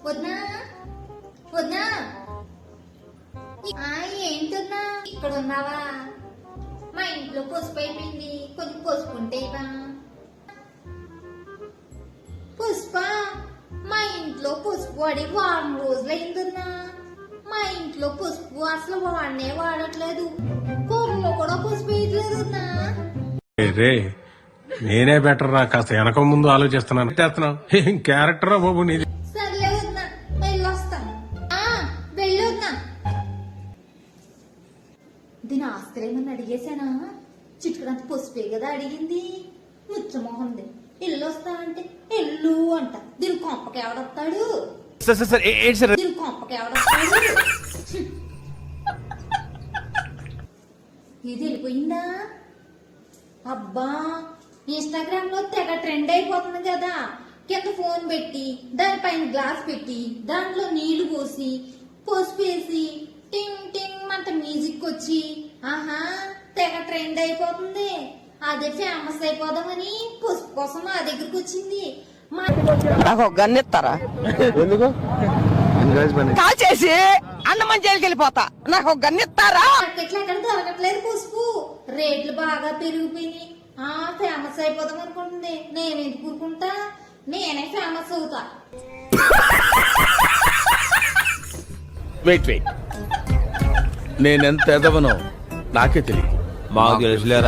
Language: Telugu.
వద్నా వద్నా ఏంటన్నా ఇక్కడ ఉన్నావా? మా ఇంట్లో పసుపు అయిపోయింది, కొంచెం పసుపు ఉంటే ఇవా. పుష్ప, మా ఇంట్లో పసుపు వాడి వారం రోజులైందన్నా. మా ఇంట్లో పసుపు అసలు వాడనే వాడట్లేదు, కూరలో కూడా పసుపు వేయట్లేదన్నా. రే నేనే బెటర్ రా, కాస్త వెనక ముందు ఆలోచిస్తున్నాను. ఏం క్యారెక్టరా బాబు నీది. సర్లే వద్దా, వెళ్ళొస్తాను. వెళ్ళొద్దా. దీని ఆస్తిరేమని అడిగేశానా? చిట్టుకుడంత పసుపే కదా అడిగింది. ముచ్చమోహంది. ఇల్లొస్తా అంటే ఎల్లు అంట. దీని కొంపకి ఎవడొస్తాడు? దీని కొంపకి ఎవడొస్తాడు? ఇది వెళ్ళిపోయిందా? అబ్బా, ఇన్స్టాగ్రామ్ లో తెగ ట్రెండ్ అయిపోతుంది కదా. కింద ఫోన్ పెట్టి దానిపైన గ్లాస్ పెట్టి దాంట్లో నీళ్లు పోసి పసుపు వేసి టింగ్ టింగ్ అంత మ్యూజిక్ వచ్చి ఆహా తెగ ట్రెండ్ అయిపోతుంది. అదే ఫేమస్ అయిపోదామని పసుపు కోసం నా దగ్గరకు వచ్చింది. నాకు గన్నెత్తారా? ఎందుకు కాల్ చేసి అన్నమని జైలుకి వెళ్ళిపోతా. నాకు గన్నెత్తారా? మార్కెట్లో ఎక్కడ దొరకట్లేదు పసుపు, రేట్లు బాగా పెరిగిపోయినాయి. ఫేమస్ అయిపోదాం అనుకుంటుంది. నేను ఎందుకు ఊరుకుంటా, నేనే ఫేమస్ అవుతా. వెయిట్ నేనెంత ఎదవనో నాకే తెలియదు. మాకు తెలుసులేరా.